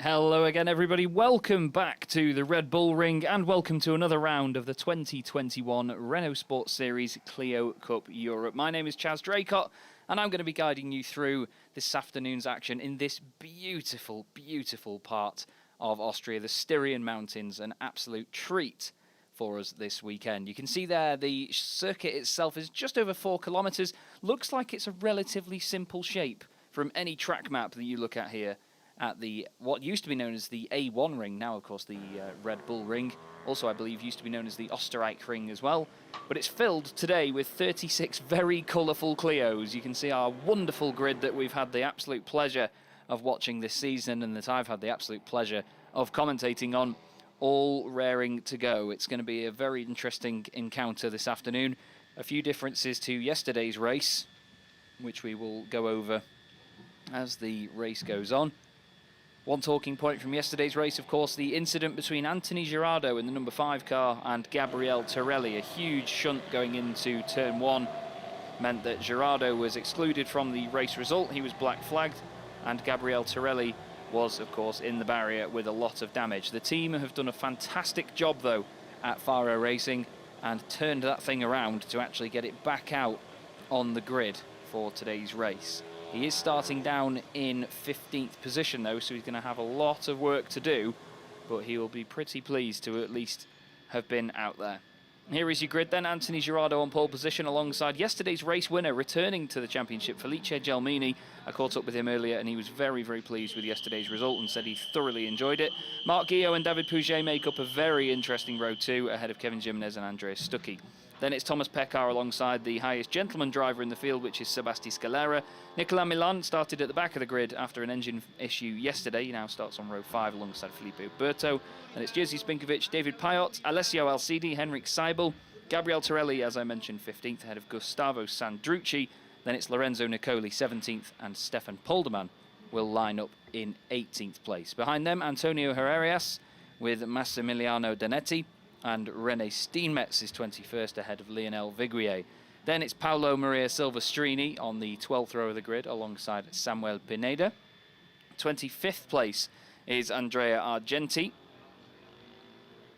Hello again, everybody. Welcome back to the Red Bull Ring and welcome to another round of the 2021 Renault Sports Series Clio Cup Europe. My name is Chaz Draycott and I'm going to be guiding you through this afternoon's action in this beautiful, beautiful part of Austria, the Styrian Mountains, an absolute treat for us this weekend. You can see there the circuit itself is just over 4 kilometres. Looks like it's a relatively simple shape from any track map that you look at here at the what used to be known as the A1 ring, now of course the Red Bull Ring. Also, I believe used to be known as the Österreich Ring as well. But it's filled today with 36 very colourful Clios. You can see our wonderful grid that we've had the absolute pleasure of watching this season and that I've had the absolute pleasure of commentating on, all raring to go. It's going to be a very interesting encounter this afternoon. A few differences to yesterday's race, which we will go over as the race goes on. One talking point from yesterday's race, of course, the incident between Anthony Girardot in the number 5 car and Gabriele Torelli. A huge shunt going into turn 1 meant that Girardot was excluded from the race result. He was black flagged, and Gabriele Torelli was, of course, in the barrier with a lot of damage. The team have done a fantastic job, though, at Faro Racing and turned that thing around to actually get it back out on the grid for today's race. He is starting down in 15th position, though, so he's going to have a lot of work to do, but he will be pretty pleased to at least have been out there. Here is your grid then. Anthony Girardot on pole position alongside yesterday's race winner, returning to the championship, Philippe Gelmini. I caught up with him earlier and he was very, very pleased with yesterday's result and said he thoroughly enjoyed it. Marc Guillot and David Pouget make up a very interesting row 2 ahead of Kevin Jimenez and Andreas Stuckey. Then it's Thomas Pekar alongside the highest gentleman driver in the field, which is Sebastien Scalera. Nicolas Milan started at the back of the grid after an engine issue yesterday. He now starts on row 5 alongside Felipe Berto. Then it's Jerzy Spinkovic, David Payot, Alessio Alcidi, Henrik Seibel, Gabriele Torelli, as I mentioned, 15th ahead of Gustavo Sandrucci. Then it's Lorenzo Nicoli, 17th, and Stefan Polderman will line up in 18th place. Behind them, Antonio Herrerias with Massimiliano Danetti, and René Steenmetz is 21st ahead of Lionel Viguier. Then it's Paolo Maria Silvestrini on the 12th row of the grid alongside Samuel Pineda. 25th place is Andrea Argenti,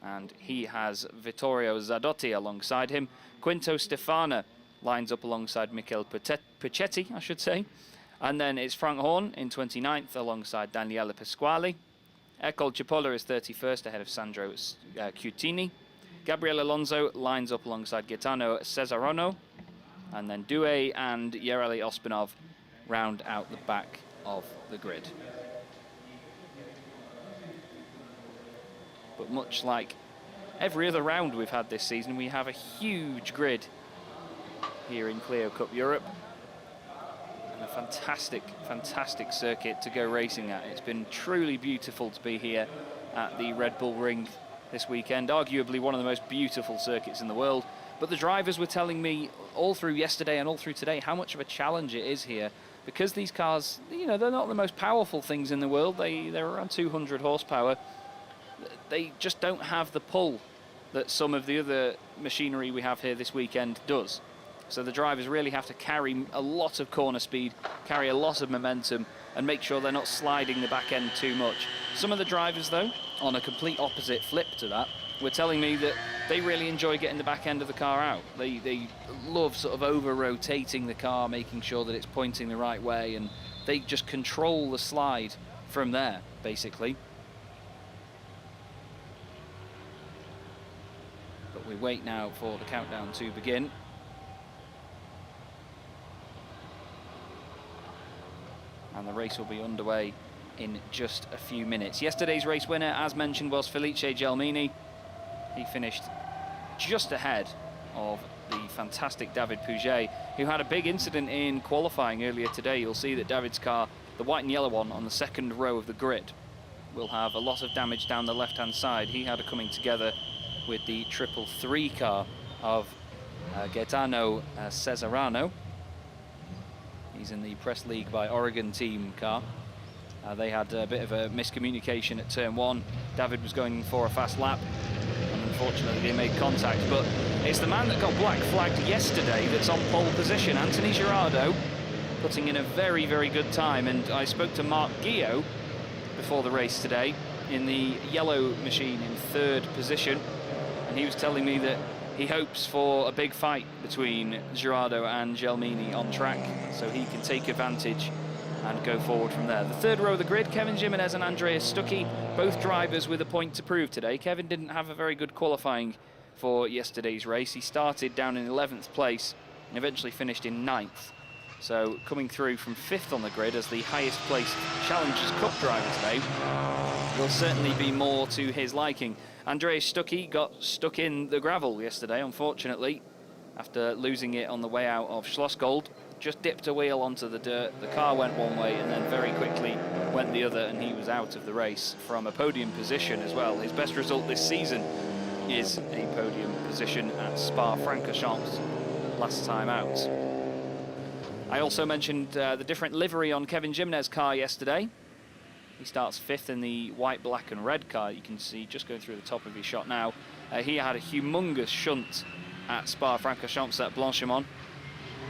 and he has Vittorio Zadotti alongside him. Quinto Stefana lines up alongside Michele Puccetti, I should say. And then it's Frank Horn in 29th alongside Daniele Pasquale. Ercole Cipolla is 31st ahead of Sandro Cutini. Gabriel Alonso lines up alongside Gaetano Cesarano. And then Due and Yereli Ospinov round out the back of the grid. But much like every other round we've had this season, we have a huge grid here in Clio Cup Europe. And a fantastic, fantastic circuit to go racing at. It's been truly beautiful to be here at the Red Bull Ring this weekend. Arguably one of the most beautiful circuits in the world. But the drivers were telling me all through yesterday and all through today how much of a challenge it is here. Because these cars, you know, they're not the most powerful things in the world. They're around 200 horsepower. They just don't have the pull that some of the other machinery we have here this weekend does. So the drivers really have to carry a lot of corner speed, carry a lot of momentum, and make sure they're not sliding the back end too much. Some of the drivers, though, on a complete opposite flip to that, were telling me that they really enjoy getting the back end of the car out. They love sort of over-rotating the car, making sure that it's pointing the right way, and they just control the slide from there, basically. But we wait now for the countdown to begin. And the race will be underway in just a few minutes. Yesterday's race winner, as mentioned, was Philippe Gelmini. He finished just ahead of the fantastic David Pouget, who had a big incident in qualifying earlier today. You'll see that David's car, the white and yellow one on the second row of the grid, will have a lot of damage down the left-hand side. He had a coming together with the 333 car of Gaetano Cesarano. He's in the Press League by Oregon team car. They had a bit of a miscommunication at turn 1. David was going for a fast lap, and unfortunately they made contact. But it's the man that got black flagged yesterday that's on pole position, Anthony Girardot, putting in a very, very good time. And I spoke to Marc Guillot, before the race today in the yellow machine in 3rd position, and he was telling me that he hopes for a big fight between Girardeau and Gelmini on track, so he can take advantage and go forward from there. The 3rd row of the grid, Kevin Jimenez and Andreas Stuckey, both drivers with a point to prove today. Kevin didn't have a very good qualifying for yesterday's race. He started down in 11th place and eventually finished in 9th. So coming through from 5th on the grid as the highest placed Challengers Cup driver today will certainly be more to his liking. Andreas Stuckey got stuck in the gravel yesterday, unfortunately, after losing it on the way out of Schlossgold. Just dipped a wheel onto the dirt, the car went one way and then very quickly went the other, and he was out of the race from a podium position as well. His best result this season is a podium position at Spa-Francorchamps last time out. I also mentioned the different livery on Kevin Jimenez's car yesterday. He starts 5th in the white, black and red car. You can see just going through the top of his shot now. He had a humongous shunt at Spa-Francorchamps at Blanchimont.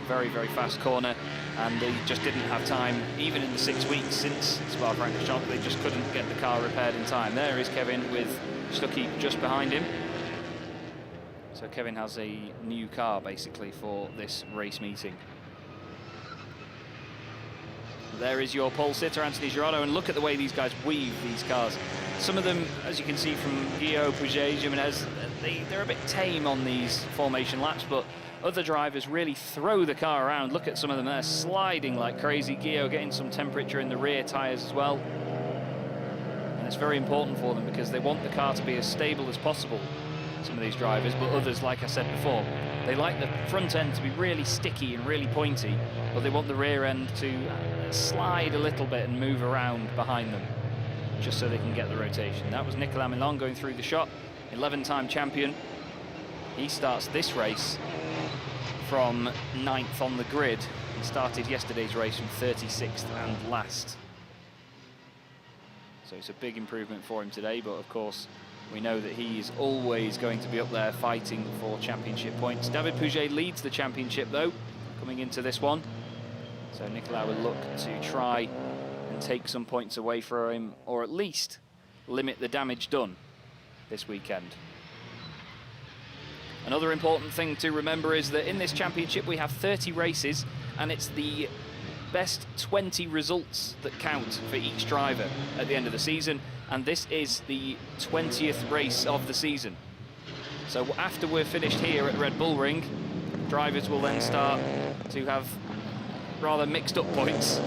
Very, very fast corner, and they just didn't have time, even in the 6 weeks since Spa-Francorchamps, they just couldn't get the car repaired in time. There is Kevin with Stuckey just behind him. So Kevin has a new car, basically, for this race meeting. There is your pole sitter, Anthony Girardeau, and look at the way these guys weave these cars. Some of them, as you can see from Guillaume, Pouget, Jimenez, they're a bit tame on these formation laps, but other drivers really throw the car around. Look at some of them, they're sliding like crazy. Guillaume getting some temperature in the rear tyres as well. And it's very important for them because they want the car to be as stable as possible, some of these drivers, but others, like I said before, they like the front end to be really sticky and really pointy, but they want the rear end to slide a little bit and move around behind them, just so they can get the rotation. That was Nicolas Milan going through the shot, 11-time champion. He starts this race from 9th on the grid. He started yesterday's race from 36th and last. So it's a big improvement for him today, but of course we know that he is always going to be up there fighting for championship points. David Pouget leads the championship though, coming into this one. So Nicolas will look to try and take some points away from him, or at least limit the damage done this weekend. Another important thing to remember is that in this championship we have 30 races, and it's the best 20 results that count for each driver at the end of the season, and this is the 20th race of the season. So after we're finished here at Red Bull Ring, drivers will then start to have rather mixed up points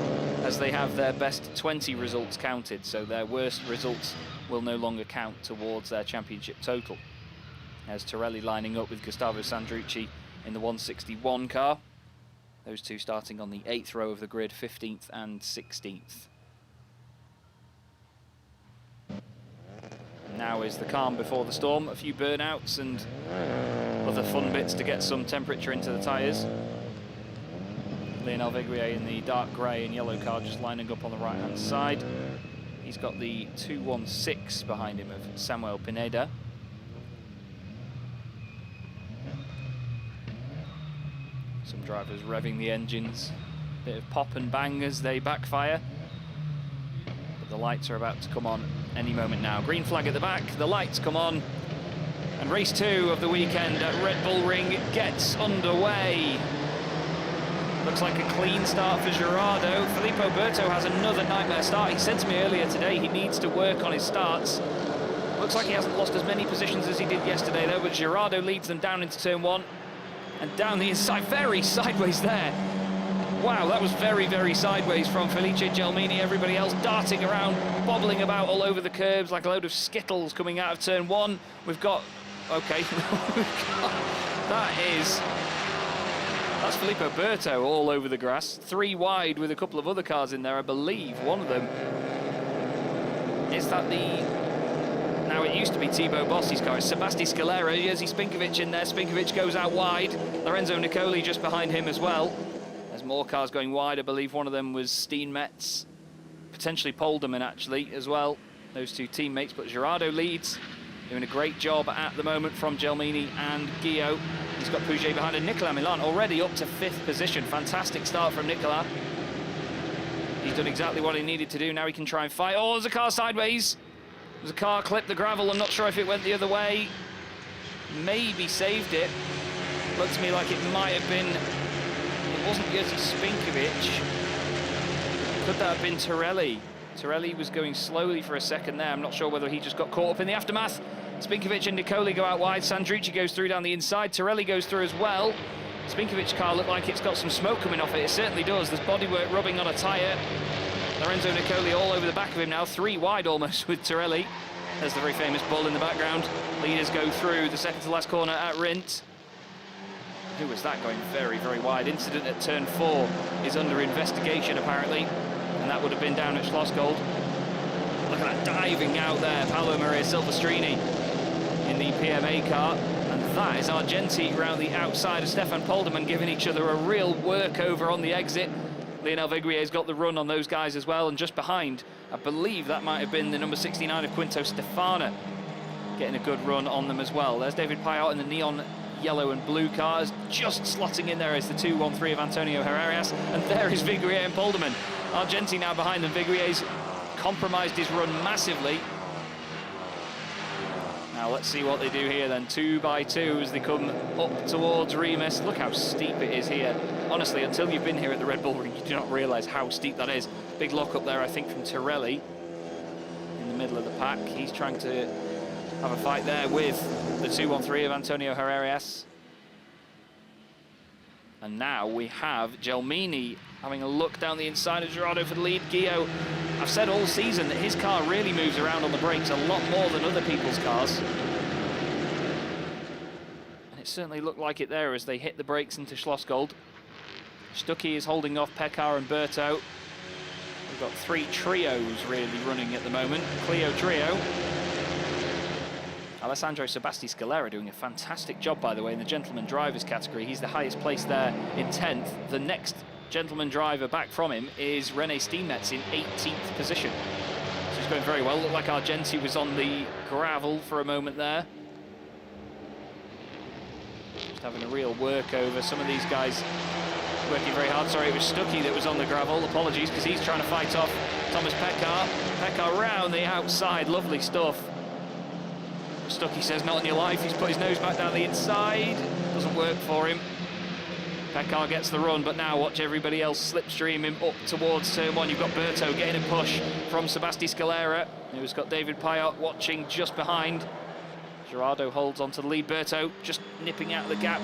as they have their best 20 results counted, so their worst results will no longer count towards their championship total. There's Torelli lining up with Gustavo Sandrucci in the 161 car. Those two starting on the 8th row of the grid, 15th and 16th. Now is the calm before the storm. A few burnouts and other fun bits to get some temperature into the tyres. Lionel Viguier in the dark grey and yellow car just lining up on the right-hand side. He's got the 216 behind him of Samuel Pineda. Some drivers revving the engines. Bit of pop and bang as they backfire. But the lights are about to come on any moment now. Green flag at the back, the lights come on. And race 2 of the weekend at Red Bull Ring gets underway. Looks like a clean start for Girardeau. Philippe Gelmini has another nightmare start. He said to me earlier today he needs to work on his starts. Looks like he hasn't lost as many positions as he did yesterday though, but Girardeau leads them down into turn 1. And down the inside, very sideways there. Wow, that was very, very sideways from Philippe Gelmini. Everybody else darting around, bobbling about all over the curbs like a load of skittles coming out of turn 1. We've got, okay, that's Philippe Gelmini all over the grass. 3 wide with a couple of other cars in there, I believe. One of them is that now it used to be Thibaut Bossi's car. It's Sebasti Scalera, Jerzy Spinkovic in there. Spinkovic goes out wide. Lorenzo Nicoli just behind him as well. There's more cars going wide. I believe one of them was Steenmetz. Potentially Polderman actually as well. Those two teammates, but Girardeau leads. Doing a great job at the moment from Gelmini and Guillaume. He's got Pouget behind him. Nicolas Milan already up to 5th position. Fantastic start from Nicolas. He's done exactly what he needed to do. Now he can try and fight. Oh, there's a car sideways. There's a car clipped the gravel. I'm not sure if it went the other way. Maybe saved it. Looked to me like it might have been... It wasn't Jerzy Spinkovic. Could that have been Torelli? Torelli was going slowly for a second there. I'm not sure whether he just got caught up in the aftermath. Spinkovic and Nicoli go out wide. Sandrucci goes through down the inside. Torelli goes through as well. Spinkovic's car looked like it's got some smoke coming off it. It certainly does. There's bodywork rubbing on a tyre. Lorenzo Nicoli all over the back of him now. 3 wide almost with Torelli. There's the very famous bull in the background. Leaders go through the second to last corner at Rindt. Who was that going very, very wide? Incident at turn 4 is under investigation apparently. And that would have been down at Schlossgold. Look at that diving out there. Paolo Maria Silvestrini in the PMA car. And that is Argenti round the outside of Stefan Polderman, giving each other a real workover on the exit. Lionel Viguier's got the run on those guys as well, and just behind, I believe that might have been the number 69 of Quinto Stefana, getting a good run on them as well. There's David Payot in the neon yellow and blue cars, just slotting in there as the 2-1-3 of Antonio Herrerias, and there is Viguier and Polderman. Argenti now behind them. Viguier's compromised his run massively. Now let's see what they do here then. 2 by 2 as they come up towards Remus. Look how steep it is here. Honestly, until you've been here at the Red Bull Ring, you do not realise how steep that is. Big lock up there, I think, from Torelli in the middle of the pack. He's trying to have a fight there with the 2-1-3 of Antonio Herrerias. And now we have Gelmini having a look down the inside of Gerardo for the lead. Guillaume, I've said all season that his car really moves around on the brakes a lot more than other people's cars. And it certainly looked like it there as they hit the brakes into Schlossgold. Stuckey is holding off Pekar and Berto. We've got 3 trios really running at the moment. Clio trio. Alessandro Sebasti Scalera doing a fantastic job, by the way, in the gentleman drivers category. He's the highest placed there in 10th. The next gentleman driver back from him is René Steenmetz in 18th position. So he's going very well. Looked like Argenti was on the gravel for a moment there. Just having a real work over. Some of these guys working very hard. Sorry, it was Stuckey that was on the gravel. Apologies, because he's trying to fight off Thomas Pekar. Pekar round the outside. Lovely stuff. Stuckey says, not on your life. He's put his nose back down the inside. Doesn't work for him. Pekar gets the run, but now watch everybody else slipstream him up towards turn 1. You've got Berto getting a push from Sebasti Scalera, who's got David Payot watching just behind. Gerardo holds onto the lead. Berto just nipping out of the gap.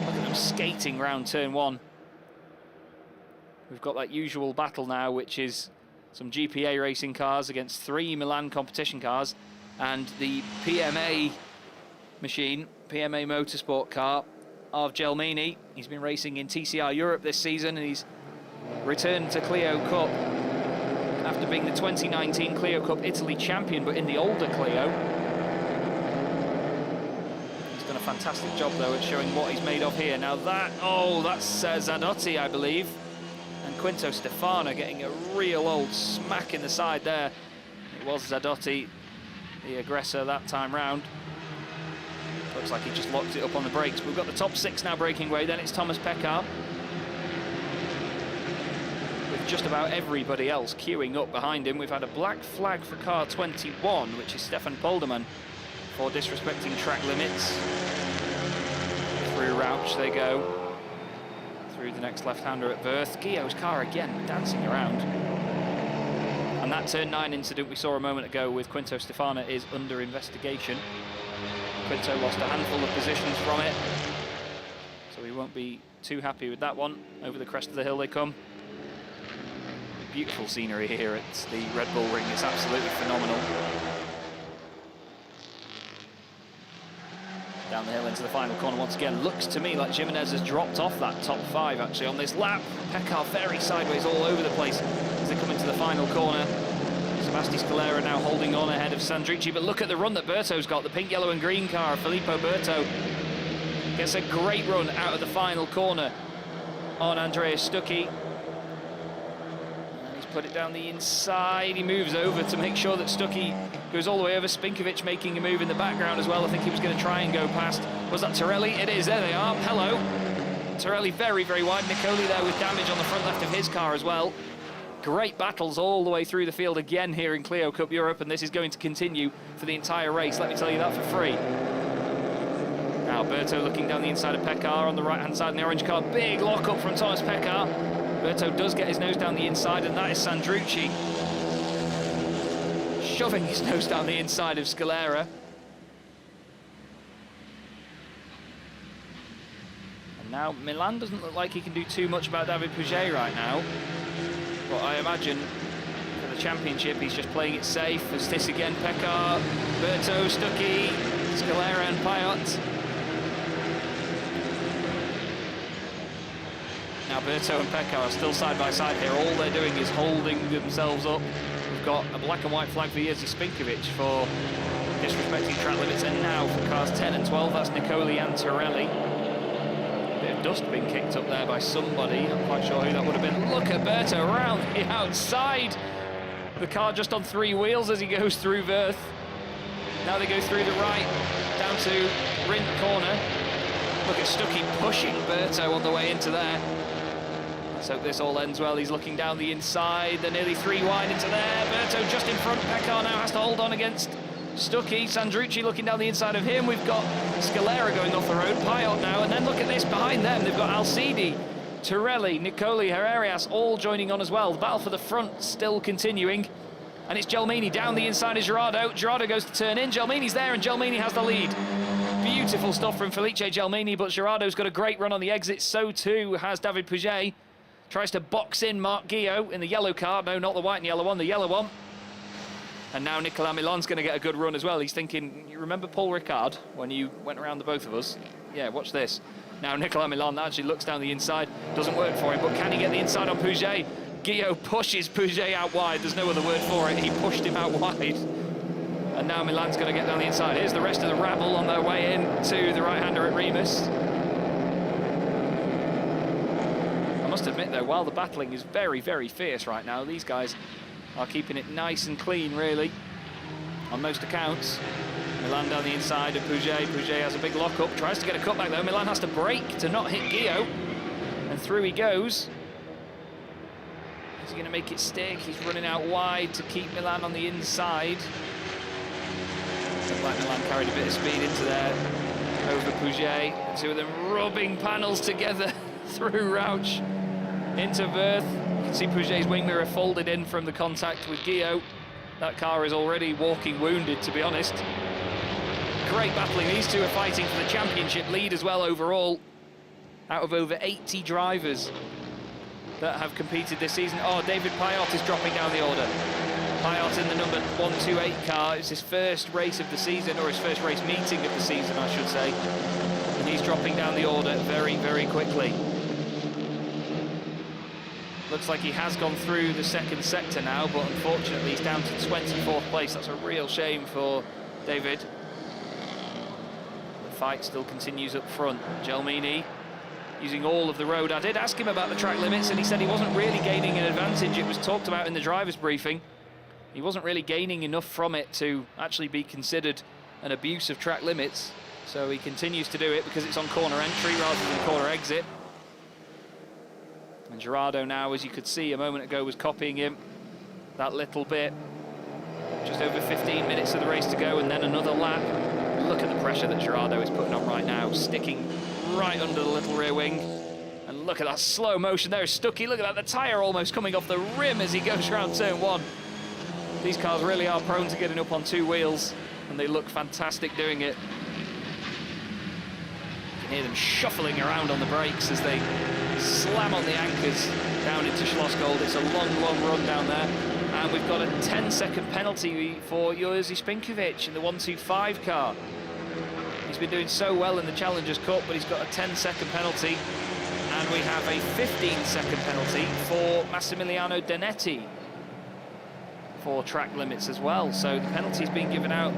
Look at them skating round turn 1. We've got that usual battle now, which is some GPA racing cars against 3 Milan competition cars. And the PMA machine, PMA motorsport car of Gelmini. He's been racing in TCR Europe this season, and he's returned to Clio Cup after being the 2019 Clio Cup Italy champion, but in the older Clio. He's done a fantastic job, though, at showing what he's made of here. Now that's Zadotti, I believe. And Quinto Stefana getting a real old smack in the side there. It was Zadotti, the aggressor that time round. Looks like he just locked it up on the brakes. But we've got the top 6 now breaking away. Then it's Thomas Pekar, with just about everybody else queuing up behind him. We've had a black flag for car 21, which is Stefan Polderman, for disrespecting track limits. Through Rauch they go. Through the next left-hander at Wirth. Guillaume's car again dancing around. And that turn 9 incident we saw a moment ago with Quinto Stefana is under investigation. Quinto lost a handful of positions from it, so we won't be too happy with that one. Over the crest of the hill they come. Beautiful scenery here at the Red Bull Ring. It's absolutely phenomenal. Down the hill into the final corner once again. Looks to me like Jimenez has dropped off that top 5 actually on this lap. Pekar very sideways all over the place as they come into the final corner. Sebasti Scalera now holding on ahead of Sandrucci, but look at the run that Berto's got. The pink, yellow and green car, Filippo Berto, gets a great run out of the final corner on Andreas Stuckey. And he's put it down the inside. He moves over to make sure that Stuckey goes all the way over. Spinkovic making a move in the background as well. I think he was going to try and go past. Was that Torelli? It is. There they are. Hello. Torelli very, very wide. Nicoli there with damage on the front left of his car as well. Great battles all the way through the field again here in Clio Cup Europe, and this is going to continue for the entire race. Let me tell you that for free. Now Berto looking down the inside of Pekar on the right-hand side in the orange car. Big lock-up from Thomas Pekar. Berto does get his nose down the inside, and that is Sandrucci shoving his nose down the inside of Scalera. And now Milan doesn't look like he can do too much about David Pouget right now. But I imagine for the championship he's just playing it safe. As this again, Pekar, Berto, Stuckey, Scalera and Payot. Now Berto and Pekar are still side by side here. All they're doing is holding themselves up. We've got a black and white flag for Jerzy Spinkovic for disrespecting track limits, and now for cars 10 and 12, that's Nicoli and Torelli. Bit of dust being kicked up there by somebody, I'm quite sure who that would have been. Look at Berto around the outside. The car just on 3 wheels as he goes through Wirth. Now they go through the right, down to Rint corner. Look at Stuckey pushing Berto on the way into there. Let's hope this all ends well. He's looking down the inside. They're nearly 3 wide into there. Berto just in front. Pekar now has to hold on against Stuckey. Sandrucci looking down the inside of him. We've got Scalera going off the road. Payot now. And then look at this behind them. They've got Alcidi, Torelli, Nicoli, Herrerias all joining on as well. The battle for the front still continuing. And it's Gelmini down the inside of Gerardo. Gerardo goes to turn in. Gelmini's there, and Gelmini has the lead. Beautiful stuff from Philippe Gelmini, but Gerardo's got a great run on the exit. So too has David Pouget. Tries to box in Marc Guillot in the yellow car. No, not the white and yellow one, the yellow one. And now Nicolas Milan's going to get a good run as well. He's thinking, you remember Paul Ricard when you went around the both of us? Yeah, watch this. Now Nicolas Milan actually looks down the inside. Doesn't work for him, but can he get the inside on Pouget? Guillot pushes Pouget out wide. There's no other word for it. He pushed him out wide. And now Milan's going to get down the inside. Here's the rest of the rabble on their way in to the right-hander at Remus. I must admit, though, while the battling is very, very fierce right now, these guys are keeping it nice and clean, really, on most accounts. Milan down the inside of Pouget. Pouget has a big lock-up, tries to get a cutback, though. Milan has to brake to not hit Guillot. And through he goes. Is he going to make it stick? He's running out wide to keep Milan on the inside. Looks like Milan carried a bit of speed into there over Pouget. The two of them rubbing panels together through Rauch into Wirth. You can see Pouget's wing mirror folded in from the contact with Guillot. That car is already walking wounded, to be honest. Great battling. These two are fighting for the championship lead as well overall. Out of over 80 drivers that have competed this season. Oh, David Payot is dropping down the order. Payot in the number 128 car. It's his first race of the season, or his first race meeting of the season, I should say. And he's dropping down the order very, very quickly. Looks like he has gone through the second sector now, but unfortunately he's down to 24th place. That's a real shame for David. The fight still continues up front. Gelmini using all of the road. I did ask him about the track limits, and he said he wasn't really gaining an advantage. It was talked about in the driver's briefing. He wasn't really gaining enough from it to actually be considered an abuse of track limits. So he continues to do it because it's on corner entry rather than corner exit. And Gerardo now, as you could see a moment ago, was copying him that little bit. Just over 15 minutes of the race to go, and then another lap. Look at the pressure that Gerardo is putting on right now, sticking right under the little rear wing. And look at that slow motion there. Stuckey, look at that, the tyre almost coming off the rim as he goes around turn 1. These cars really are prone to getting up on 2 wheels, and they look fantastic doing it. You can hear them shuffling around on the brakes as they slam on the anchors down into Schlossgold. It's a long, long run down there. And we've got a 10-second penalty for Jerzy Spinkovic in the 125 car. He's been doing so well in the Challengers Cup, but he's got a 10-second penalty. And we have a 15-second penalty for Massimiliano Danetti for track limits as well. So the penalty's being given out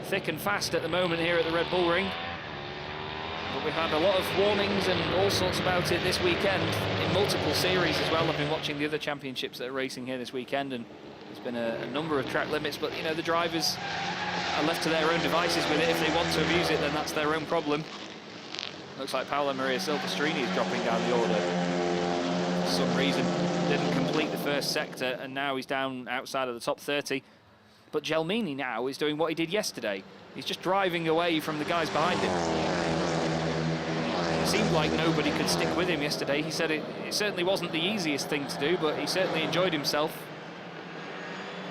thick and fast at the moment here at the Red Bull Ring. But we've had a lot of warnings and all sorts about it this weekend in multiple series as well. I've been watching the other championships that are racing here this weekend, and there's been a number of track limits, but you know, the drivers are left to their own devices with it. If they want to abuse it, then that's their own problem. Looks like Paolo Maria Silvestrini is dropping down the order for some reason. didn't complete the first sector, and now he's down outside of the top 30. But Gelmini now is doing what he did yesterday. He's just driving away from the guys behind him. It seemed like nobody could stick with him yesterday. He said it certainly wasn't the easiest thing to do, but he certainly enjoyed himself.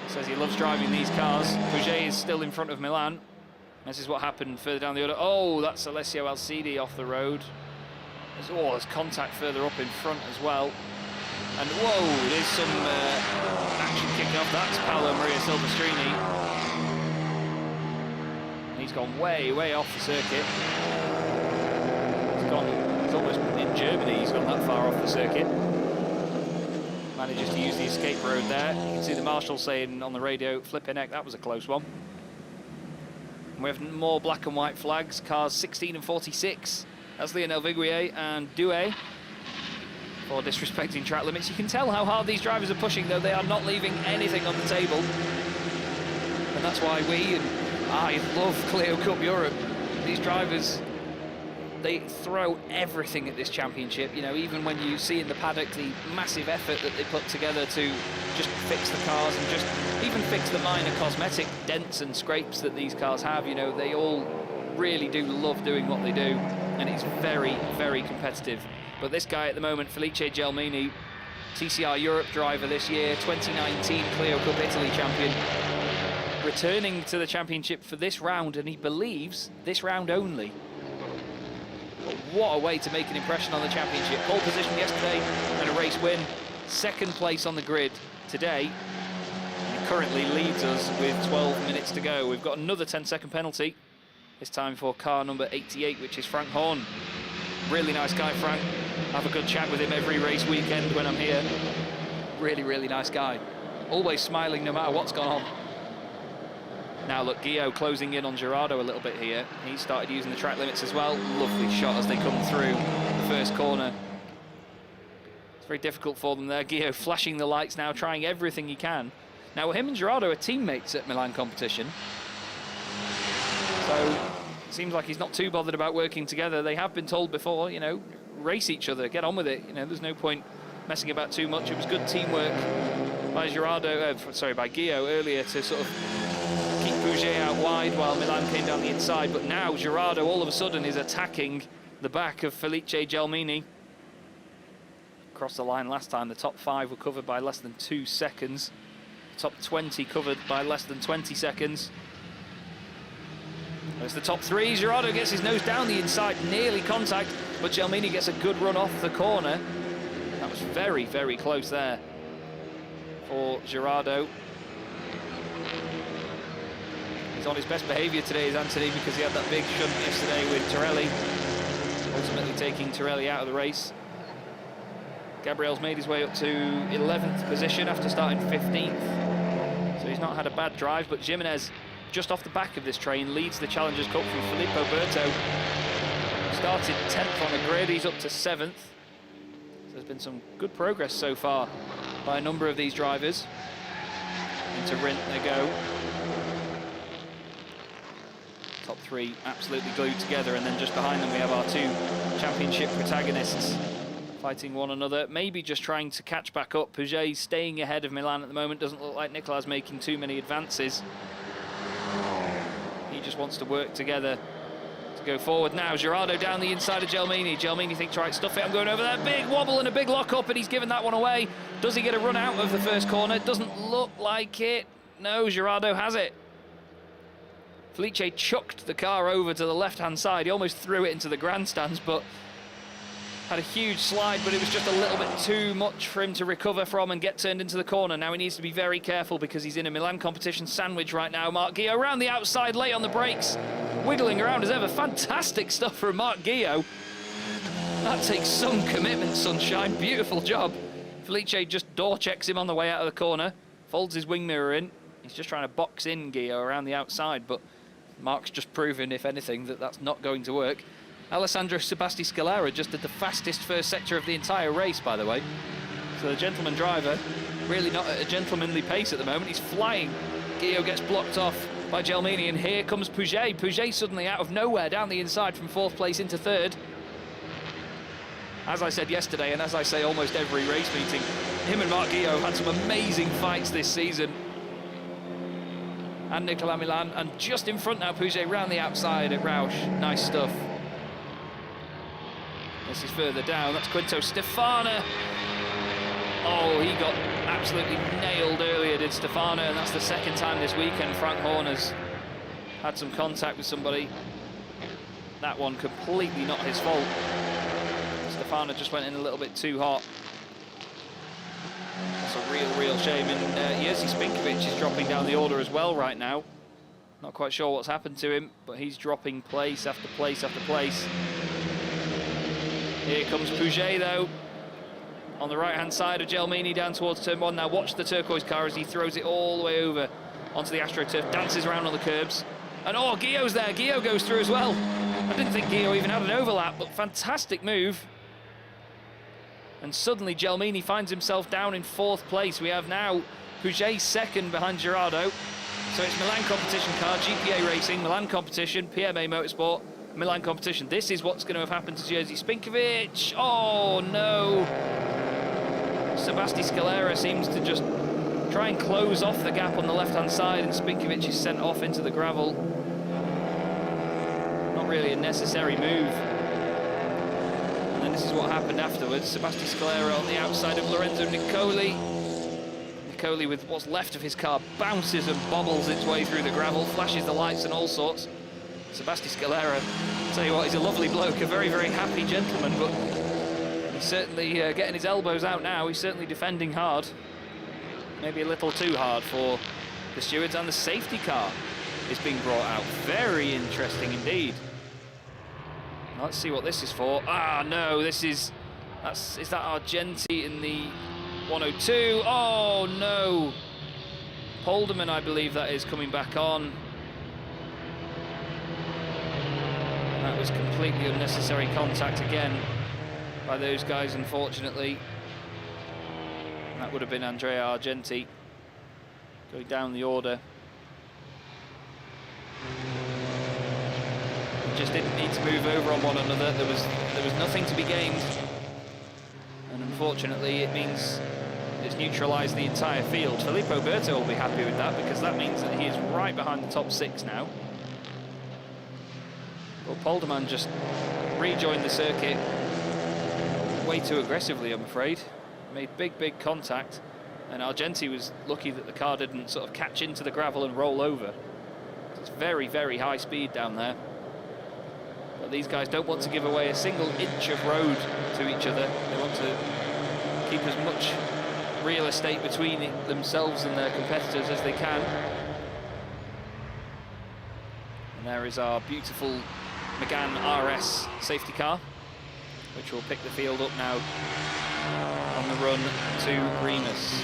He says he loves driving these cars. Pouget is still in front of Milan. This is what happened further down the order. Oh, that's Alessio Alcidi off the road. There's contact further up in front as well. And whoa, there's some action kicking off. That's Paolo Maria Silvestrini. He's gone way, way off the circuit. He's almost in Germany. He's gone that far off the circuit. Manages to use the escape road there. You can see the marshal saying on the radio, flipping heck, that was a close one. And we have more black and white flags, cars 16 and 46. That's Lionel Viguier and Douay for disrespecting track limits. You can tell how hard these drivers are pushing, though. They are not leaving anything on the table. And that's why we, and I, love Clio Cup Europe. These drivers, they throw everything at this championship. You know, even when you see in the paddock the massive effort that they put together to just fix the cars and just even fix the minor cosmetic dents and scrapes that these cars have. You know, they all really do love doing what they do, and it's very, very competitive. But this guy at the moment, Philippe Gelmini, TCR Europe driver this year, 2019 Clio Cup Italy champion, returning to the championship for this round, and he believes this round only. But what a way to make an impression on the championship. Pole position yesterday and a race win. Second place on the grid today. He currently leads us with 12 minutes to go. We've got another 10-second penalty. This time for car number 88, which is Frank Horn. Really nice guy, Frank. Have a good chat with him every race weekend when I'm here. Really, really nice guy. Always smiling no matter what's gone on. Now look, Guillaume closing in on Gerardo a little bit here. He started using the track limits as well. Lovely shot as they come through the first corner. It's very difficult for them there. Guillaume flashing the lights now, trying everything he can. Now him and Gerardo are teammates at Milan competition. So it seems like he's not too bothered about working together. They have been told before, you know, race each other, get on with it. You know, there's no point messing about too much. It was good teamwork by by Guillaume earlier to sort of keep Pouget out wide while Milan came down the inside. But now Gerardo all of a sudden is attacking the back of Philippe Gelmini. Across the line last time, the top 5 were covered by less than 2 seconds. Top 20 covered by less than 20 seconds. There's the top 3. Gerardo gets his nose down the inside, nearly contact, but Gelmini gets a good run off the corner. That was very, very close there for Gerardo. He's on his best behaviour today, is Anthony, because he had that big shunt yesterday with Torelli, ultimately taking Torelli out of the race. Gabriel's made his way up to 11th position after starting 15th. So he's not had a bad drive, but Jimenez, just off the back of this train, leads the Challengers Cup from Filippo Berto. Started 10th on the grid, he's up to 7th. So there's been some good progress so far by a number of these drivers. Into Rindt they go. Top 3 absolutely glued together, and then just behind them we have our 2 championship protagonists fighting one another, maybe just trying to catch back up. Pouget staying ahead of Milan at the moment. Doesn't look like Nicolas making too many advances. He just wants to work together to go forward. Now Gerardo down the inside of Gelmini. Gelmini thinks, right, stuff it, I'm going over there. Big wobble and a big lock up, and he's given that one away. Does he get a run out of the first corner? Doesn't look like it. No, Gerardo has it. Felice chucked the car over to the left-hand side. He almost threw it into the grandstands, but had a huge slide, but it was just a little bit too much for him to recover from and get turned into the corner. Now he needs to be very careful because he's in a Milan competition sandwich right now. Marc Guillaume around the outside, late on the brakes, wiggling around as ever. Fantastic stuff from Marc Guillaume. That takes some commitment, sunshine. Beautiful job. Felice just door checks him on the way out of the corner, folds his wing mirror in. He's just trying to box in Guillaume around the outside, but Marc's just proven, if anything, that that's not going to work. Alessandro Sebasti Scalara just did the fastest first sector of the entire race, by the way. So the gentleman driver, really not at a gentlemanly pace at the moment. He's flying. Guillaume gets blocked off by Gelmini, and here comes Pouget. Pouget suddenly out of nowhere down the inside from 4th place into 3rd. as I said yesterday, and as I say almost every race meeting, him and Marc Guillot have had some amazing fights this season. And Nicolas Milan, and just in front now, Pouget round the outside at Roush. Nice stuff. This is further down, that's Quinto Stefano. Oh, he got absolutely nailed earlier, did Stefano, and that's the second time this weekend Frank Horn has had some contact with somebody. That one completely not his fault. Stefano just went in a little bit too hot. That's a real shame. And Jerzy Spinkovic is dropping down the order as well right now. Not quite sure what's happened to him, but he's dropping place after place after place. Here comes Pouget though, on the right-hand side of Gelmini down towards turn 1. Now watch the turquoise car as he throws it all the way over onto the AstroTurf, dances around on the curbs. And oh, Guillot's there, Guillot goes through as well. I didn't think Guillot even had an overlap, but fantastic move. And suddenly Gelmini finds himself down in 4th place. We have now Pouget second behind Girardo. So it's Milan competition car, GPA Racing, Milan competition, PMA Motorsport, Milan competition. This is what's going to have happened to Jerzy Spinkovic. Oh no! Sebasti Scalera seems to just try and close off the gap on the left-hand side, and Spinkovic is sent off into the gravel. Not really a necessary move. And then this is what happened afterwards. Sebasti Scalera on the outside of Lorenzo Nicoli. Nicoli, with what's left of his car, bounces and bobbles its way through the gravel, flashes the lights and all sorts. Sebasti Scalera, I'll tell you what, he's a lovely bloke, a very, very happy gentleman, but he's certainly getting his elbows out now. He's certainly defending hard. Maybe a little too hard for the stewards, and the safety car is being brought out. Very interesting indeed. Let's see what this is for. Ah, no, is that Argenti in the 102? Oh, no. Polderman, I believe that is, coming back on. That was completely unnecessary contact again by those guys, unfortunately. That would have been Andrea Argenti going down the order. They just didn't need to move over on one another. There was nothing to be gained, and unfortunately it means it's neutralised the entire field. Filippo Berto will be happy with that, because that means that he is right behind the top 6 now. Well, Polderman just rejoined the circuit way too aggressively, I'm afraid. Made big contact, and Argenti was lucky that the car didn't sort of catch into the gravel and roll over. It's very, very high speed down there. But these guys don't want to give away a single inch of road to each other. They want to keep as much real estate between themselves and their competitors as they can. And there is our beautiful Megane RS safety car, which will pick the field up now on the run to Remus.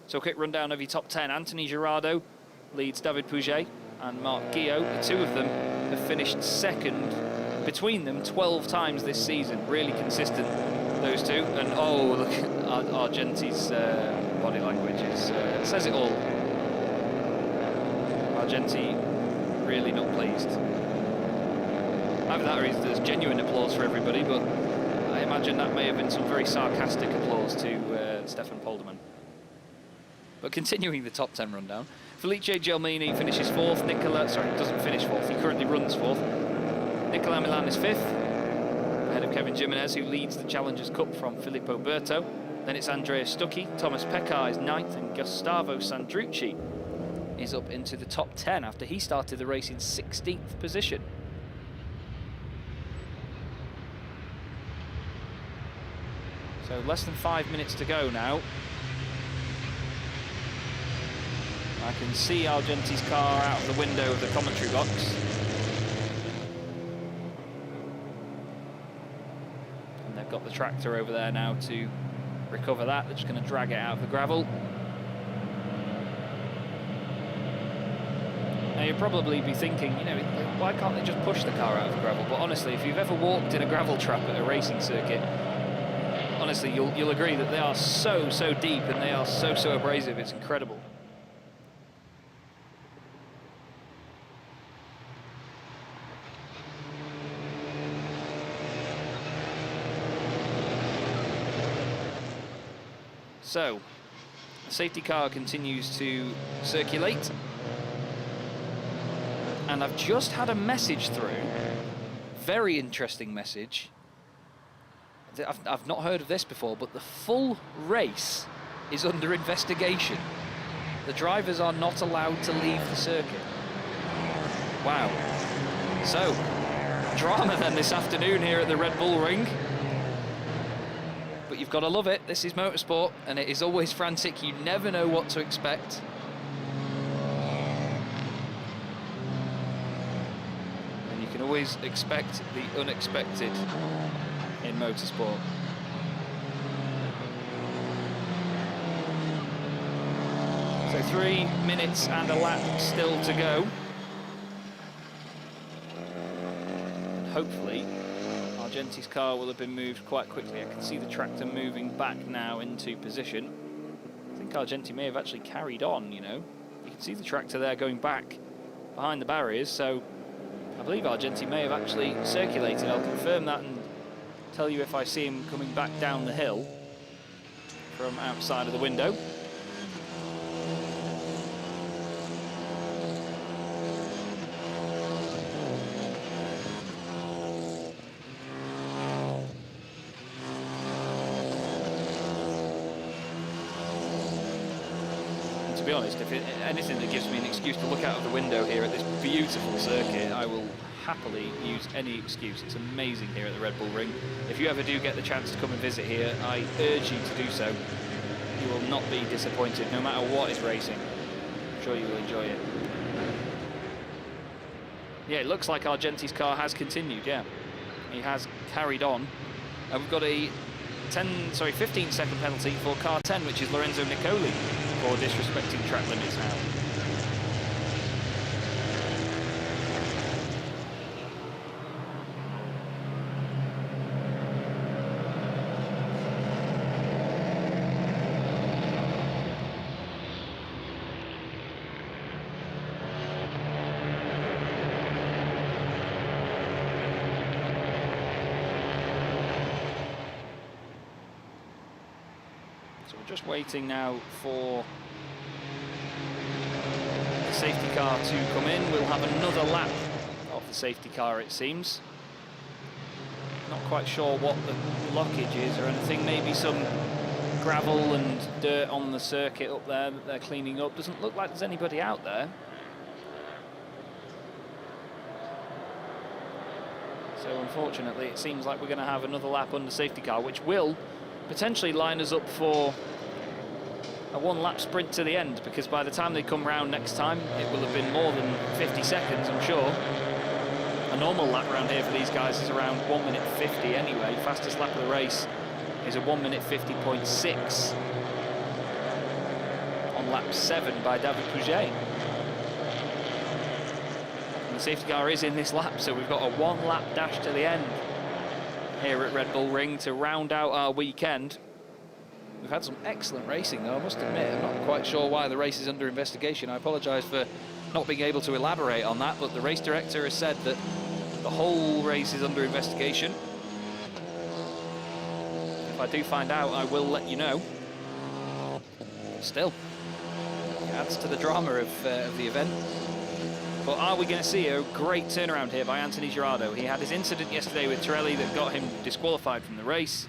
So a quick rundown of your top 10. Anthony Girardo leads David Pouget and Marc Guillot. The two of them have finished second between them 12 times this season. Really consistent, those two. And oh, look, Argenti's body language says it all. Argenti really not pleased. Either that or there's genuine applause for everybody, but I imagine that may have been some very sarcastic applause to Stefan Polderman. But continuing the top 10 rundown, Philippe Gelmini finishes 4th. Doesn't finish 4th, he currently runs 4th. Nicolas Milan is 5th, ahead of Kevin Jimenez, who leads the Challengers Cup from Filippo Berto. Then it's Andreas Stuckey, Thomas Pekar is 9th, and Gustavo Sandrucci is up into the top 10 after he started the race in 16th position. So less than 5 minutes to go now. I can see Argenti's car out of the window of the commentary box. And they've got the tractor over there now to recover that. They're just going to drag it out of the gravel. Now you'll probably be thinking, you know, why can't they just push the car out of the gravel? But honestly, if you've ever walked in a gravel trap at a racing circuit, honestly, you'll agree that they are so deep and they are so abrasive. It's incredible. So, the safety car continues to circulate. And I've just had a message through. Very interesting message. I've not heard of this before, but the full race is under investigation. The drivers are not allowed to leave the circuit. Wow. So, drama then this afternoon here at the Red Bull Ring. But you've got to love it. This is motorsport, and it is always frantic. You never know what to expect. And you can always expect the unexpected in motorsport. So 3 minutes and a lap still to go. And hopefully Argenti's car will have been moved quite quickly. I can see the tractor moving back now into position. I think Argenti may have actually carried on, you know. You can see the tractor there going back behind the barriers, so I believe Argenti may have actually circulated. I'll confirm that and tell you if I see him coming back down the hill from outside of the window. To be honest, if anything that gives me an excuse to look out of the window here at this beautiful circuit, I will happily use any excuse. It's amazing here at the Red Bull Ring. If you ever do get the chance to come and visit here, I urge you to do so. You will not be disappointed, no matter what is racing. I'm sure you will enjoy it. Yeah, it looks like Argenti's car has continued, yeah. He has carried on. And we've got a 15-second penalty for car 10, which is Lorenzo Nicoli, for disrespecting track limits now. So we're just waiting now for the safety car to come in. We'll have another lap of the safety car, it seems. Not quite sure what the blockage is or anything. Maybe some gravel and dirt on the circuit up there that they're cleaning up. Doesn't look like there's anybody out there. So unfortunately, it seems like we're going to have another lap under safety car, which will potentially line us up for a one-lap sprint to the end, because by the time they come round next time, it will have been more than 50 seconds, I'm sure. A normal lap round here for these guys is around 1 minute 50 anyway. Fastest lap of the race is a 1 minute 50.6 on lap 7 by David Pouget. And the safety car is in this lap, so we've got a one-lap dash to the end here at Red Bull Ring to round out our weekend. We've had some excellent racing though, I must admit. I'm not quite sure why the race is under investigation. I apologise for not being able to elaborate on that, but the race director has said that the whole race is under investigation. If I do find out, I will let you know. But still, it adds to the drama of the event. But are we going to see a great turnaround here by Anthony Girardo? He had his incident yesterday with Trelli that got him disqualified from the race.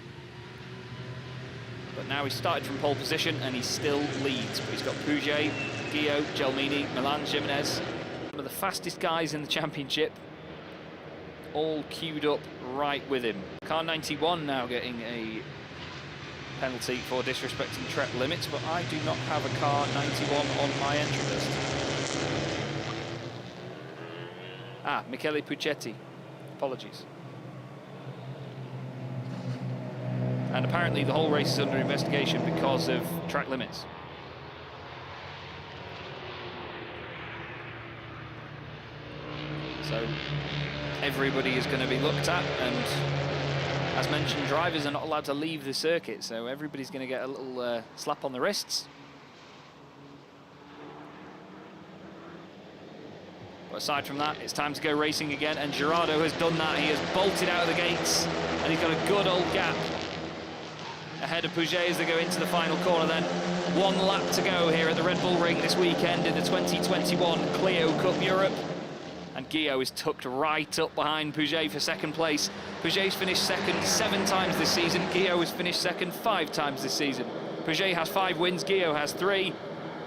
But now he started from pole position and he still leads. But he's got Pouget, Guillot, Gelmini, Milan, Jimenez. One of the fastest guys in the championship. All queued up right with him. Car 91 now getting a penalty for disrespecting track limits, but I do not have a car 91 on my entry list. Ah, Michele Puccetti. Apologies. And apparently the whole race is under investigation because of track limits. So everybody is going to be looked at, and as mentioned, drivers are not allowed to leave the circuit, so everybody's going to get a little slap on the wrists. But aside from that, it's time to go racing again, and Girardo has done that. He has bolted out of the gates, and he's got a good old gap ahead of Pouget as they go into the final corner then. 1 lap to go here at the Red Bull Ring this weekend in the 2021 Clio Cup Europe. And Guillaume is tucked right up behind Pouget for second place. Pouget's finished second 7 times this season. Guillaume has finished second 5 times this season. Pouget has 5 wins, Guillaume has 3.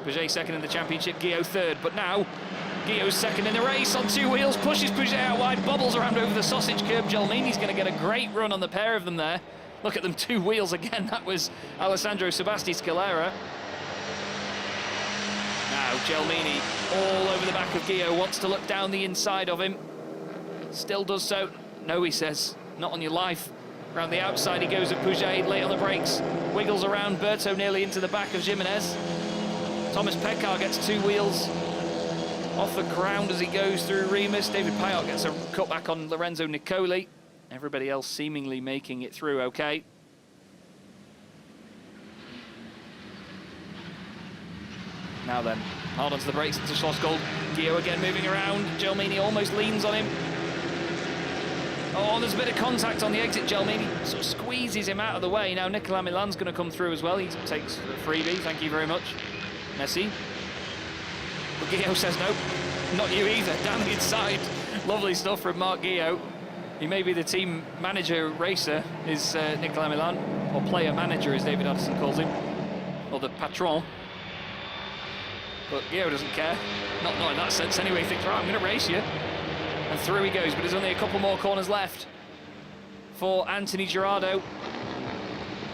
Pouget second in the championship, Guillaume third. But now, Guillaume's second in the race on 2 wheels, pushes Pouget out wide, bobbles around over the sausage curb. Gelmini's going to get a great run on the pair of them there. Look at them, 2 wheels again. That was Alessandro Sebasti Scalera. Now Gelmini all over the back of Guillaume, wants to look down the inside of him. Still does so. No, he says, not on your life. Around the outside he goes at Pouget, late on the brakes. Wiggles around Berto nearly into the back of Jimenez. Thomas Pekar gets 2 wheels off the ground as he goes through Remus. David Payot gets a cutback on Lorenzo Nicoli. Everybody else seemingly making it through okay. Now then, hard onto the brakes into Schlossgold. Guillaume again moving around. Gelmini almost leans on him. Oh, there's a bit of contact on the exit. Gelmini sort of squeezes him out of the way. Now Nicolas Milan's going to come through as well. He takes the freebie, thank you very much. Messi. But Guillaume says no, not you either. Down the inside. Lovely stuff from Marc Guillaume. He may be the team manager racer, is Nicolas Milan, or player manager as David Addison calls him, or the patron. But Guillaume doesn't care, not in that sense anyway. He thinks, right, I'm going to race you. And through he goes, but there's only a couple more corners left for Anthony Girardot.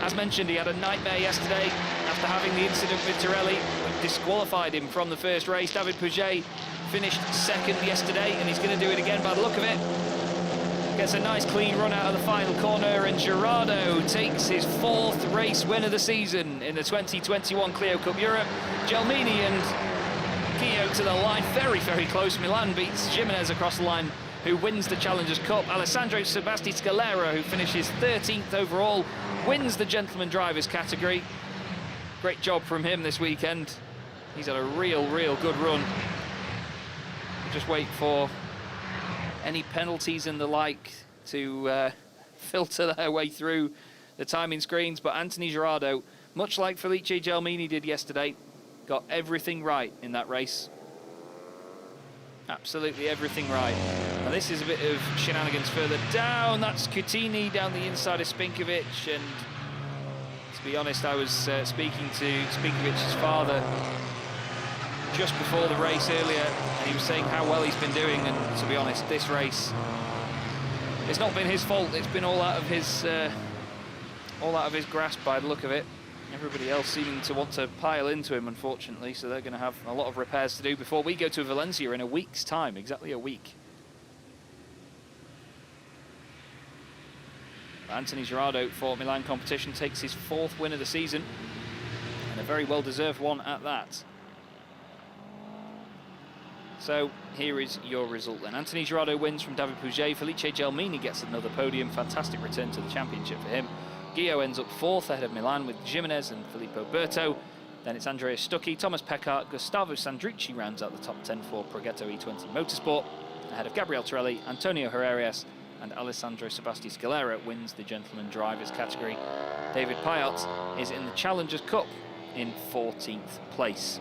As mentioned, he had a nightmare yesterday after having the incident with Torelli, which disqualified him from the first race. David Pouget finished second yesterday, and he's going to do it again by the look of it. Gets a nice clean run out of the final corner, and Girardot takes his 4th race win of the season in the 2021 Clio Cup Europe. Gelmini and Guillaume to the line, very, very close. Milan beats Jimenez across the line, who wins the Challengers Cup. Alessandro Sebasti Scalera, who finishes 13th overall, wins the Gentleman Drivers category. Great job from him this weekend. He's had a real good run. We'll just wait for any penalties and the like to filter their way through the timing screens. But Anthony Girardot, much like Felipe Gelmini did yesterday, got everything right in that race. Absolutely everything right. Now this is a bit of shenanigans further down. That's Coutinho down the inside of Spinkovic, and to be honest, I was speaking to Spinkovic's father just before the race earlier, and he was saying how well he's been doing. And to be honest, this race, it's not been his fault. It's been all out of his grasp by the look of it. Everybody else seeming to want to pile into him, unfortunately, so they're going to have a lot of repairs to do before we go to Valencia in a week's time, exactly a week. Anthony Girardot for Milan competition takes his 4th win of the season, and a very well-deserved one at that. So here is your result then. Anthony Girardot wins from David Pouget. Felipe Gelmini gets another podium. Fantastic return to the championship for him. Guillaume ends up 4th ahead of Milan with Jimenez and Filippo Berto. Then it's Andreas Stuckey, Thomas Pekar, Gustavo Sandrucci rounds out the top 10 for Progetto E20 Motorsport. Ahead of Gabriel Torelli, Antonio Herrerias, and Alessandro Sebasti Scalera wins the Gentleman Drivers category. David Payot is in the Challengers Cup in 14th place.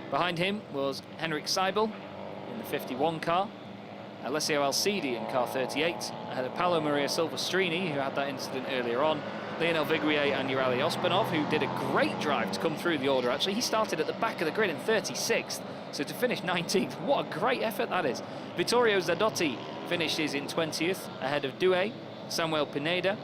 Behind him was Henrik Seibel in the 51 car, Alessio Alcidi in car 38, ahead of Paolo Maria Silvestrini, who had that incident earlier on, Lionel Viguier and Urali Ospanov, who did a great drive to come through the order. Actually, he started at the back of the grid in 36th, so to finish 19th, what a great effort that is. Vittorio Zadotti finishes in 20th, ahead of Douay, Samuel Pineda,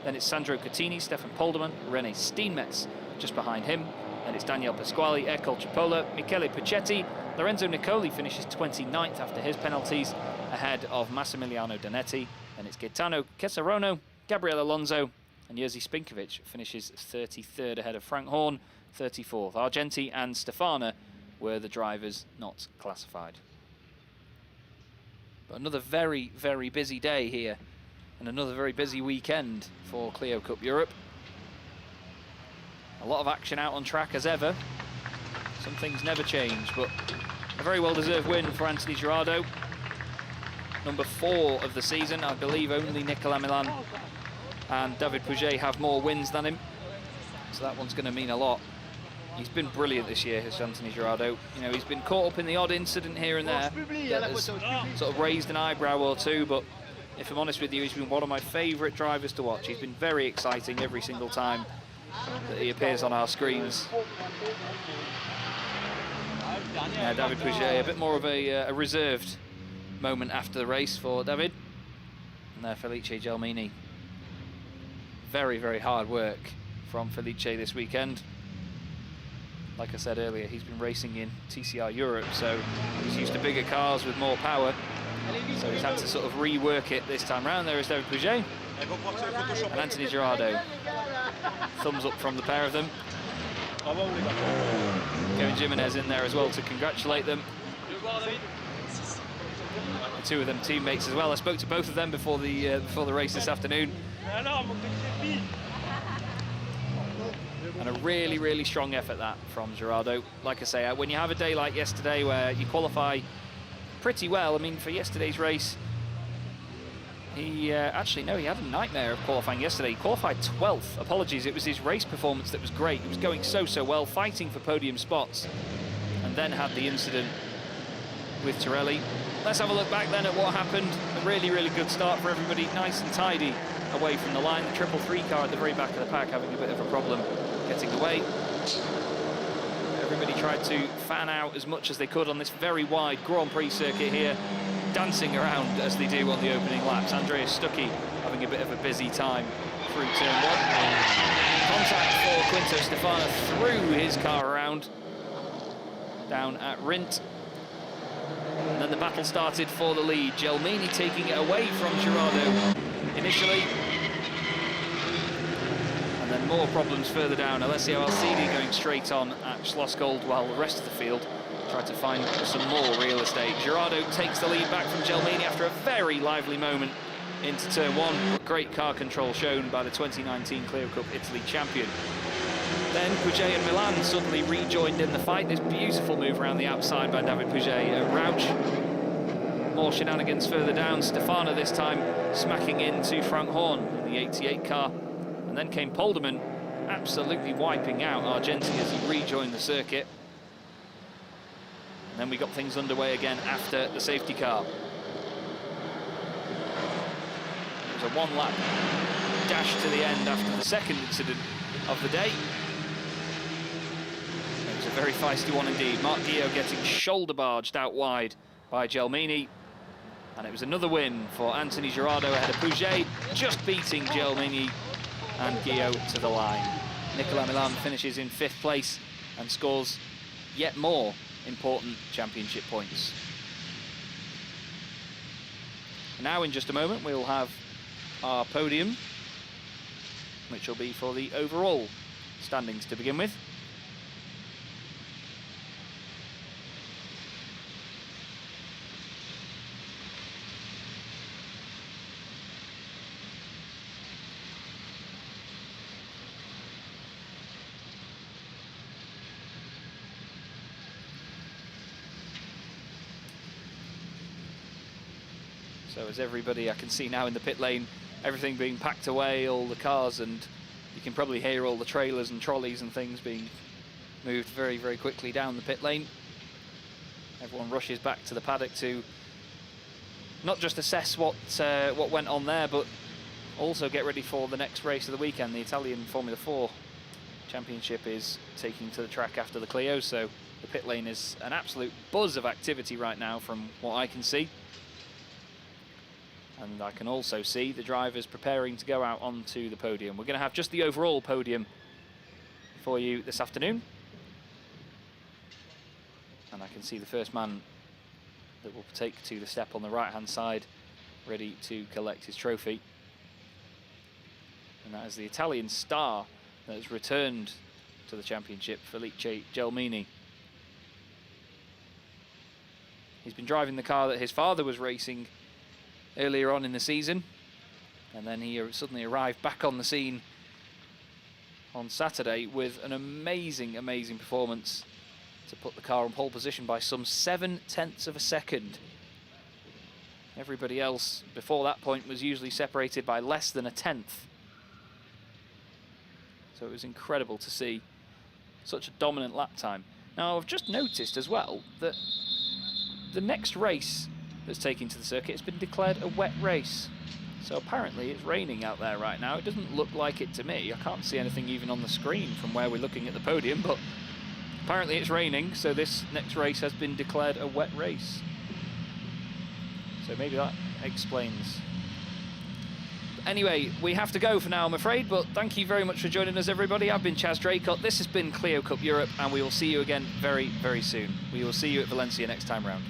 then it's Sandro Coutinho, Stefan Polderman, René Steenmetz just behind him, and it's Daniel Pasquali, Ercole Cipolla, Michele Puccetti. Lorenzo Nicoli finishes 29th after his penalties, ahead of Massimiliano Danetti, and it's Gaetano Cesarono, Gabriel Alonso, and Jerzy Spinkovic finishes 33rd ahead of Frank Horn, 34th. Argenti and Stefana were the drivers not classified. But another very, very busy day here, and another very busy weekend for Clio Cup Europe. A lot of action out on track as ever. Some things never change, but a very well-deserved win for Anthony Girardot. Number 4 of the season. I believe only Nicolas Milan and David Pouget have more wins than him. So that one's going to mean a lot. He's been brilliant this year, has Anthony Girardot. You know, he's been caught up in the odd incident here and there that has sort of raised an eyebrow or two, but if I'm honest with you, he's been one of my favourite drivers to watch. He's been very exciting every single time that he appears on our screens. David Pouget, a bit more of a reserved moment after the race for David. And there, Philippe Gelmini. Very, very hard work from Philippe this weekend. Like I said earlier, he's been racing in TCR Europe, so he's used to bigger cars with more power. So he's had to sort of rework it this time round. There is David Pouget and Anthony Girardot. Thumbs up from the pair of them. Kevin Jimenez in there as well to congratulate them. The two of them teammates as well. I spoke to both of them before the race this afternoon. And a really, really strong effort that from Girardot. Like I say, when you have a day like yesterday where you qualify pretty well, I mean, for yesterday's race, he actually, no, he had a nightmare of qualifying yesterday. He qualified 12th. Apologies, it was his race performance that was great. He was going so well, fighting for podium spots, and then had the incident with Torelli. Let's have a look back then at what happened. A really, really good start for everybody, nice and tidy away from the line. The 333 car at the very back of the pack having a bit of a problem getting away. Everybody tried to fan out as much as they could on this very wide Grand Prix circuit here, dancing around as they do on the opening laps. Andreas Stuckey having a bit of a busy time through turn 1. Contact for Quinto Stefano, threw his car around down at Rindt. And then the battle started for the lead. Gelmini taking it away from Girardot initially. And then more problems further down. Alessio Alcidi going straight on at Schlossgold while the rest of the field tried to find some more real estate. Girardot takes the lead back from Gelmini after a very lively moment into turn 1, but great car control shown by the 2019 Clio Cup Italy champion. Then Pouget and Milan suddenly rejoined in the fight. This beautiful move around the outside by David Pouget at Rauch. More shenanigans further down. Stefano this time smacking into Frank Horn in the 88 car. And then came Polderman, absolutely wiping out Argenti as he rejoined the circuit. And then we got things underway again after the safety car. It was a one-lap dash to the end after the second incident of the day. It was a very feisty one indeed. Marc Guillot getting shoulder barged out wide by Gelmini. And it was another win for Anthony Girardot ahead of Pouget, just beating Gelmini and Guillot to the line. Nicolas Milan finishes in 5th place and scores yet more important championship points. Now in just a moment we'll have our podium, which will be for the overall standings to begin with. So as everybody I can see now in the pit lane, everything being packed away, all the cars, and you can probably hear all the trailers and trolleys and things being moved very, very quickly down the pit lane. Everyone rushes back to the paddock to not just assess what went on there, but also get ready for the next race of the weekend. The Italian Formula 4 Championship is taking to the track after the Clio, so the pit lane is an absolute buzz of activity right now from what I can see. And I can also see the drivers preparing to go out onto the podium. We're going to have just the overall podium for you this afternoon. And I can see the first man that will take to the step on the right-hand side, ready to collect his trophy. And that is the Italian star that has returned to the championship, Philippe Gelmini. He's been driving the car that his father was racing earlier on in the season, and then he suddenly arrived back on the scene on Saturday with an amazing performance to put the car on pole position by some 0.7 of a second. Everybody else before that point was usually separated by less than a tenth. So it was incredible to see such a dominant lap time. Now, I've just noticed as well that the next race that's taken to the circuit has been declared a wet race. So apparently it's raining out there right now. It doesn't look like it to me. I can't see anything even on the screen from where we're looking at the podium, but apparently it's raining, so this next race has been declared a wet race. So maybe that explains. Anyway, we have to go for now, I'm afraid, but thank you very much for joining us, everybody. I've been Chaz Draycott. This has been Clio Cup Europe, and we will see you again very, very soon. We will see you at Valencia next time round.